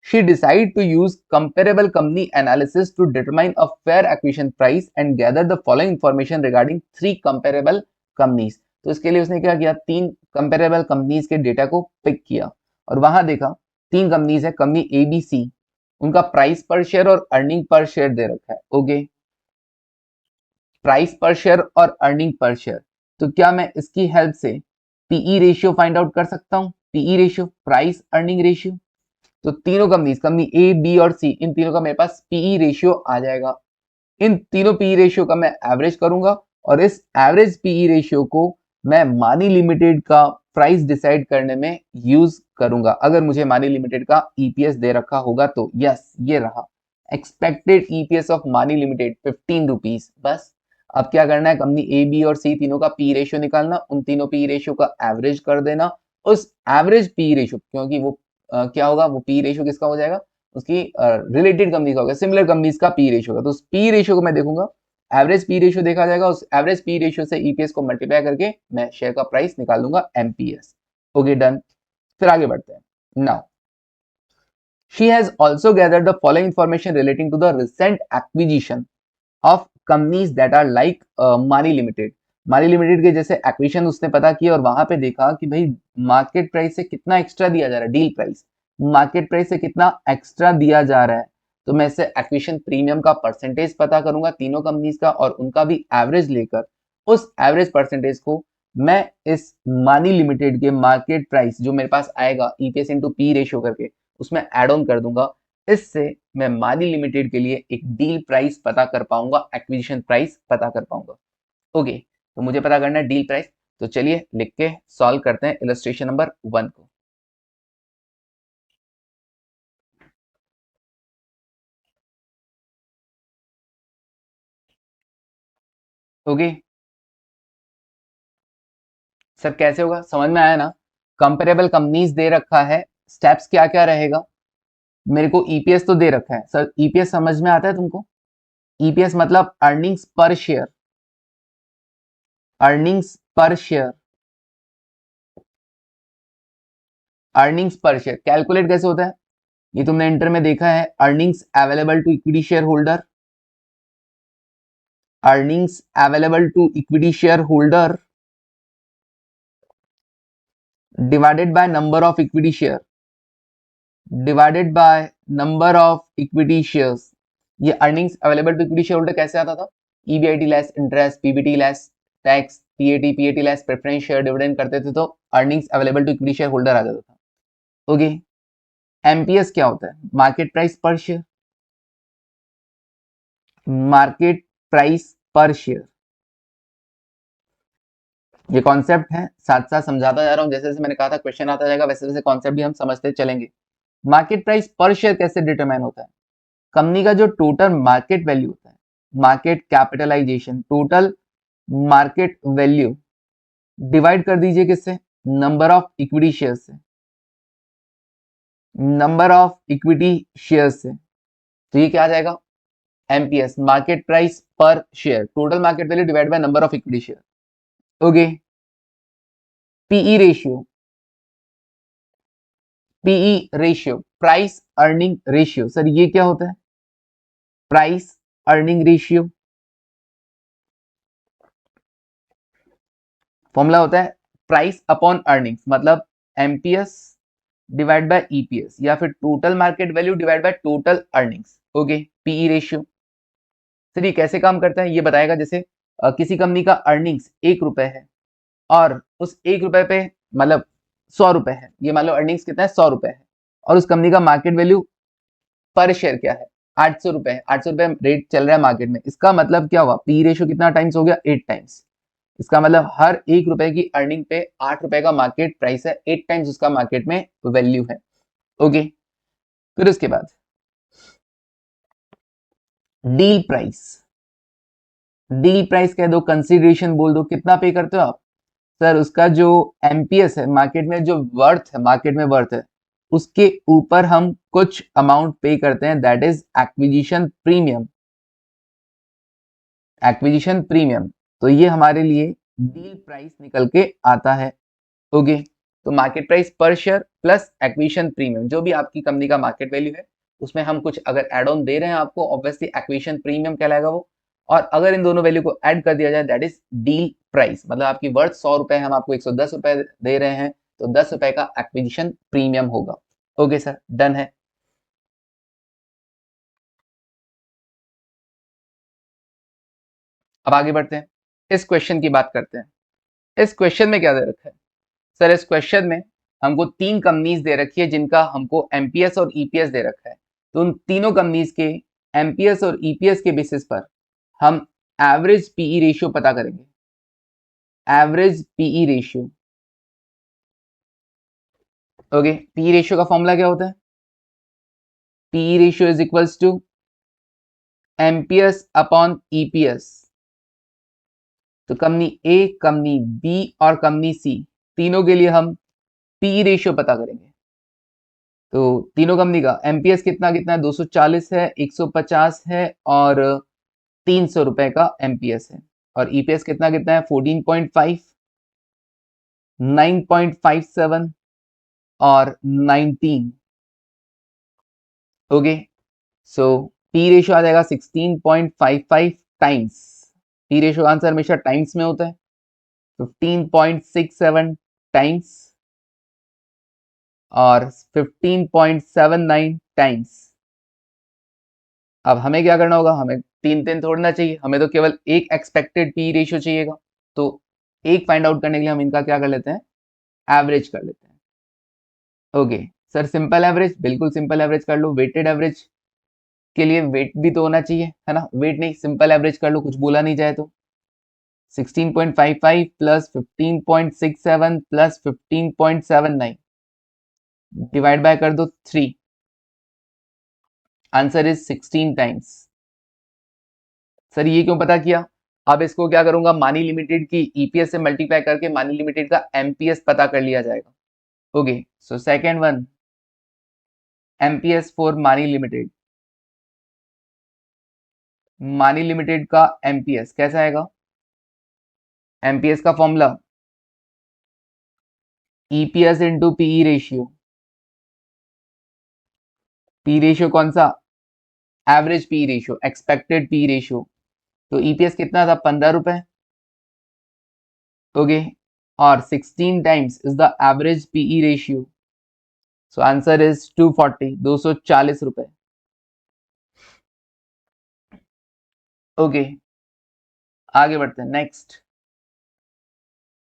She decided to use comparable company analysis to determine a fair acquisition price and gather the following information regarding 3 comparable companies। तो इसके लिए उसने क्या किया, 3 comparable companies के डेटा को पिक किया और वहां देखा 3 कंपनीज है, कंपनी ABC, उनका प्राइस पर शेयर और अर्निंग पर शेयर दे रखा है। ओके, प्राइस पर शेयर और अर्निंग पर शेयर, तो क्या मैं इसकी हेल्प से पीई रेशियो फाइंड आउट कर सकता हूँ, PE ratio, price earning ratio. तो तीनों कंपनीज, कंपनी ए बी और सी, इन तीनों का मेरे पास पीई रेशियो आ जाएगा। इन तीनों पीई रेशियो का मैं एवरेज करूंगा और इस एवरेज पीई रेशियो को मैं मानी लिमिटेड का प्राइस डिसाइड करने में यूज करूंगा। अगर मुझे मानी लिमिटेड का ईपीएस दे रखा होगा तो यस, ये रहा expected EPS of Mani limited 15 rupees. बस अब क्या करना है, कंपनी ए बी और सी तीनों का पी रेशियो निकालना, उन तीनों पी रेशियो का एवरेज कर देना। उस एवरेज पी रेशियो, क्योंकि वो क्या होगा, वो पी रेशियो किसका हो जाएगा, उसकी रिलेटेड कंपनी का होगा, सिमिलर कंपनीज का पी रेशियो होगा, तो उस पी रेशियो को मैं देखूंगा, एवरेज पी रेशियो देखा जाएगा, उस एवरेज पी रेशियो से ईपीएस को मल्टीप्लाई करके मैं शेयर का प्राइस निकाल लूंगा, एमपीएस। Okay, done. फिर आगे बढ़ते हैं। Now she has also gathered the following information relating to the recent acquisition of companies that are like मानी लिमिटेड। मानी लिमिटेड के जैसे एक्विजिशन उसने पता किया और वहां पे देखा कि भाई मार्केट प्राइस से कितना एक्स्ट्रा दिया जा रहा है, डील प्राइस मार्केट प्राइस से कितना एक्स्ट्रा दिया जा रहा है, तो मैं इससे एक्विजिशन प्रीमियम का परसेंटेज पता करूंगा तीनों कंपनीज का, और उनका भी एवरेज लेकर उस एवरेज परसेंटेज को मैं इस मानी लिमिटेड के मार्केट प्राइस जो मेरे पास आएगा ईपीएस इंटू पी रेशियो करके, उसमें एड ऑन कर दूंगा। इससे मैं माली लिमिटेड के लिए एक डील प्राइस पता कर पाऊंगा, एक्विजिशन प्राइस पता कर पाऊंगा। ओके, तो मुझे पता करना है डील प्राइस। तो चलिए लिख के सॉल्व करते हैं इलस्ट्रेशन नंबर 1 को। ओके सर, कैसे होगा समझ में आया ना? कंपेरेबल कंपनीज दे रखा है, स्टेप्स क्या क्या रहेगा, मेरे को ईपीएस तो दे रखा है। सर ईपीएस समझ में आता है तुमको? ईपीएस मतलब earnings per share, earnings per share, earnings per share calculate कैसे होता है ये तुमने इंटर में देखा है। Earnings available to equity shareholder, earnings available to equity shareholder divided by number of equity share, divided by number of equity shares. ये earnings available to equity shareholder कैसे आता था? EBIT less interest, PBT less tax, PAT less preference share dividend करते थे तो earnings available to equity shareholder आ जाता था। ओके, एमपीएस क्या होता है? Market price per share, market price per share. ये कॉन्सेप्ट है, साथ साथ समझाता जा रहा हूं। जैसे जैसे मैंने कहा था क्वेश्चन आता जाएगा, वैसे वैसे कॉन्सेप्ट भी हम समझते चलेंगे। मार्केट प्राइस पर शेयर कैसे डिटरमाइन होता है? कंपनी का जो टोटल मार्केट वैल्यू होता है, market capitalization, total market value divide कर दीजिए किससे? नंबर ऑफ इक्विटी शेयर से, नंबर ऑफ इक्विटी शेयर से। तो ये क्या आ जाएगा? MPS, market price per share, total market value divide by number of equity share. Okay, PE ratio, PE ratio price earning ratio. Sir ये क्या होता है? प्राइस अर्निंग रेशियो फॉर्मूला होता है प्राइस अपॉन अर्निंग्स, मतलब एमपीएस डिवाइड बाय ईपीएस, या फिर total market value divide by total earnings. Okay, PE ratio. Sir ये कैसे काम करता है ये बताएगा। जैसे किसी कंपनी का अर्निंग्स 1 रुपए है और उस 1 रुपए पे मतलब 100 रुपए है, ये मान लो अर्निंग्स कितना है? 100 रुपए है, और उस कंपनी का मार्केट वैल्यू पर शेयर क्या है? 800 रुपए है, 800 रुपए रेट चल रहा है मार्केट में। इसका मतलब क्या हुआ? पी रेशियो कितना टाइम्स हो गया? 8 टाइम्स। इसका मतलब हर 1 रुपए की अर्निंग पे 8 रुपए का मार्केट प्राइस है, 8 टाइम्स उसका मार्केट में वैल्यू है। ओके, फिर उसके बाद डील प्राइस, डील प्राइस कह दो, कंसिडरेशन बोल दो, कितना पे करते हो आप? सर उसका जो एमपीएस है, मार्केट में जो वर्थ है, मार्केट में वर्थ है, उसके ऊपर हम कुछ अमाउंट पे करते हैं, that is acquisition premium, acquisition premium. तो ये हमारे लिए डील प्राइस निकल के आता है। ओके, तो market price per share plus acquisition premium, जो भी आपकी कंपनी का मार्केट वैल्यू है उसमें हम कुछ अगर एड ऑन दे रहे हैं आपको, ऑब्वियसली एक्विजिशन प्रीमियम कहलाएगा वो। और अगर इन दोनों वैल्यू को ऐड कर दिया जाए, दैट इज डील प्राइस। मतलब आपकी वर्थ 100 रुपए है, हम आपको 110 रुपए दे रहे हैं, तो 10 रुपए का एक्विजिशन प्रीमियम होगा। ओके सर, डन है। अब आगे बढ़ते हैं, इस क्वेश्चन की बात करते हैं। इस क्वेश्चन में क्या दे रखा है? सर इस क्वेश्चन में हमको 3 कंपनीज दे रखी है जिनका हमको एमपीएस और ईपीएस दे रखा है। तो उन तीनों कंपनीज के एमपीएस और ईपीएस के बेसिस पर हम एवरेज पीई रेशियो पता करेंगे, average PE ratio. Okay, PE ratio का फॉर्मूला क्या होता है? PE ratio is equals to MPS upon EPS. तो कंपनी ए, कंपनी बी और कंपनी सी, तीनों के लिए हम पीई रेशियो पता करेंगे। तो तीनों कंपनी का एमपीएस कितना कितना है? 240 है, 150 है और 300 रुपए का एमपीएस है। और ईपीएस कितना कितना है? 14.5, 9.57 और 19। ओके, सो पी रेशियो आ जाएगा 16.55 टाइम्स। पी रेशियो आंसर हमेशा टाइम्स में होता है, 15.67 टाइम्स और 15.79 टाइम्स। अब हमें क्या करना होगा? हमें तीन तीन तोड़ना चाहिए, हमें तो केवल एक एक्सपेक्टेड पी रेशियो चाहिएगा। तो एक फाइंड आउट करने के लिए हम इनका क्या कर लेते हैं? एवरेज कर लेते हैं। ओके सर सिंपल एवरेज, बिल्कुल सिंपल एवरेज कर लो। वेटेड एवरेज के लिए वेट भी तो होना चाहिए, है ना? वेट नहीं, सिंपल एवरेज कर लो, कुछ बोला नहीं जाए तो। 16.55 प्लस 15.67 प्लस 15.79 डिवाइड बाय कर दो 3, आंसर इज 16 टाइम्स। सर ये क्यों पता किया? अब इसको क्या करूंगा, मानी लिमिटेड की ईपीएस से मल्टीप्लाई करके मानी लिमिटेड का एमपीएस पता कर लिया जाएगा। Okay, so second one, MPS for Mani limited. Mani limited का एमपीएस कैसा आएगा? एमपीएस का formula EPS into PE ratio. P ratio कौन सा? Average P ratio, expected P ratio. तो ईपीएस कितना था? 15 रुपए। ओके, और 16 times is the average PE ratio, so answer is 240, 240 रुपए। ओके, आगे बढ़ते हैं नेक्स्ट।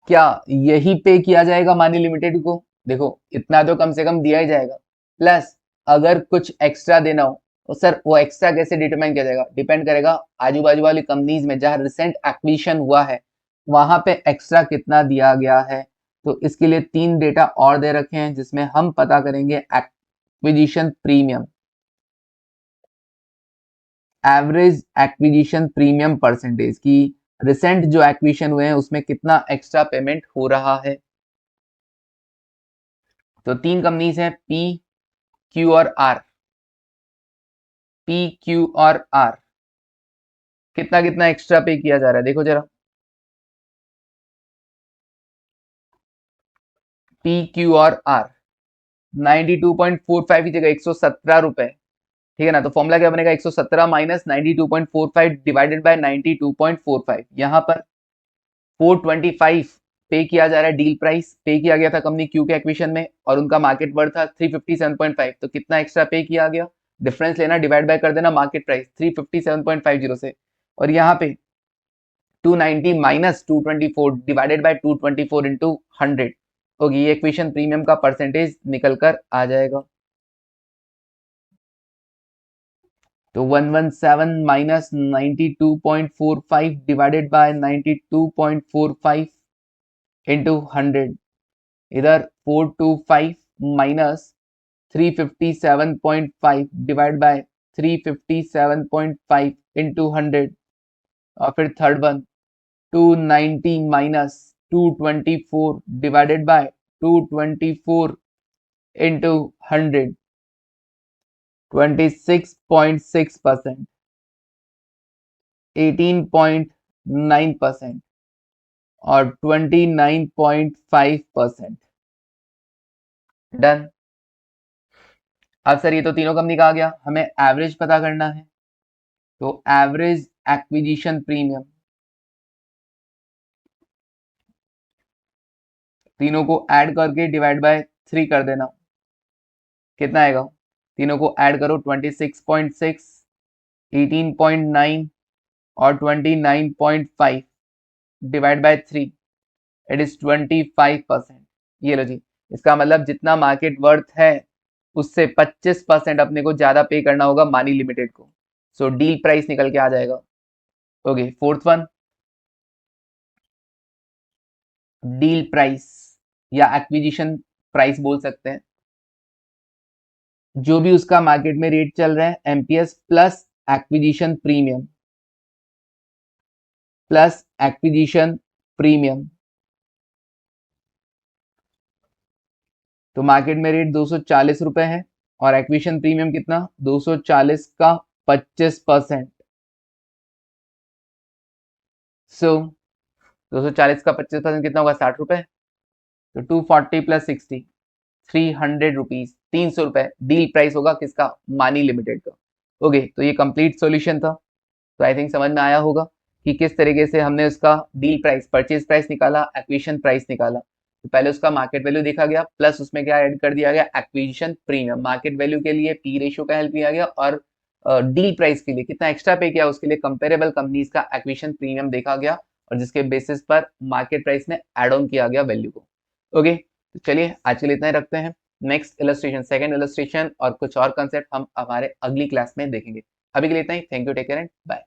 क्या यही पे किया जाएगा मानी लिमिटेड को? देखो इतना तो कम से कम दिया ही जाएगा, प्लस अगर कुछ एक्स्ट्रा देना हो तो सर वो एक्स्ट्रा कैसे डिटरमाइन किया जाएगा? डिपेंड करेगा आजू बाजू वाली कंपनीज में जहां रिसेंट एक्विजिशन हुआ है वहां पे एक्स्ट्रा कितना दिया गया है। तो इसके लिए 3 डेटा और दे रखे हैं जिसमें हम पता करेंगे acquisition premium, average acquisition premium percentage की रिसेंट जो एक्विजिशन हुए हैं उसमें कितना एक्स्ट्रा पेमेंट हो रहा है। तो 3 कंपनीज हैं, पी, क्यू और आर। पी, क्यू और आर कितना कितना एक्स्ट्रा पे किया जा रहा है देखो जरा। पी, क्यू और आर 92.45 की जगह 117 रुपए, ठीक है ना? तो फॉर्मूला क्या बनेगा? 117 माइनस 92.45 डिवाइडेड बाय 92.45। यहाँ पर 425 पे किया जा रहा है, डील प्राइस पे किया गया था कंपनी क्यू के एक्विजिशन में और उनका मार्केट वर्थ था 357.5। तो कितना एक्स्ट्रा पे किया गया? डिफरेंस लेना, डिवाइड बाय कर देना मार्केट प्राइस 357.50 से, और यहाँ पे 290 माइनस 224 डिवाइडेड बाय 224 इंटू 100 होगी। ये इक्वेशन प्रीमियम का परसेंटेज निकल कर आ जाएगा। तो 117 माइनस 92.45 डिवाइडेड बाय 92.45 इंटू 100, इधर 425 माइनस 357.5 डिवाइड बाय 357.5 इंटू 100, और फिर third one 290 minus 224 divided by 224 into 100, 26.6%, 18.9% और 29.5%। डन। अब सर ये तो तीनों कंपनी का आ गया, हमें एवरेज पता करना है। तो एवरेज एक्विजिशन प्रीमियम, तीनों को ऐड करके डिवाइड बाय 3 कर देना, कितना आएगा? तीनों को ऐड करो, 26.6, 18.9 और 29.5 डिवाइड बाय 3, इट इज 25%। ये लो जी, इसका मतलब जितना मार्केट वर्थ है उससे 25% अपने को ज्यादा पे करना होगा मानी लिमिटेड को। सो डील प्राइस निकल के आ जाएगा। Okay, fourth one, deal price या एक्विजिशन प्राइस बोल सकते हैं, जो भी उसका मार्केट में रेट चल रहा है, MPS plus acquisition premium, plus acquisition premium. तो मार्केट में रेट 240 रुपए है और एक्विजिशन प्रीमियम कितना? 240 का 25%। सो 240 का 25% कितना होगा? 60 रुपए। तो 240 प्लस 60, 300 रुपीज, 300 रुपए डील प्राइस होगा किसका? मानी लिमिटेड का। ओके, तो ये कंप्लीट सॉल्यूशन था। तो आई थिंक समझ में आया होगा कि किस तरीके से हमने उसका डील प्राइस, परचेज प्राइस निकाला, एक्विजिशन प्राइस निकाला। तो पहले उसका मार्केट वैल्यू देखा गया, प्लस उसमें क्या ऐड कर दिया गया? Acquisition premium. मार्केट वैल्यू के लिए पी रेशियो का हेल्प लिया गया और डील प्राइस के लिए कितना एक्स्ट्रा पे किया उसके लिए कंपेरेबल कंपनीज का एक्विजिशन प्रीमियम देखा गया और जिसके बेसिस पर मार्केट प्राइस में एड ऑन किया गया वैल्यू को। ओके, तो चलिए आज के लिए इतना ही रखते हैं। नेक्स्ट इलस्ट्रेशन, सेकंड इलस्ट्रेशन और कुछ और कंसेप्ट हम हमारे अगली क्लास में देखेंगे। अभी के लिए इतना ही। Thank you, take care and bye.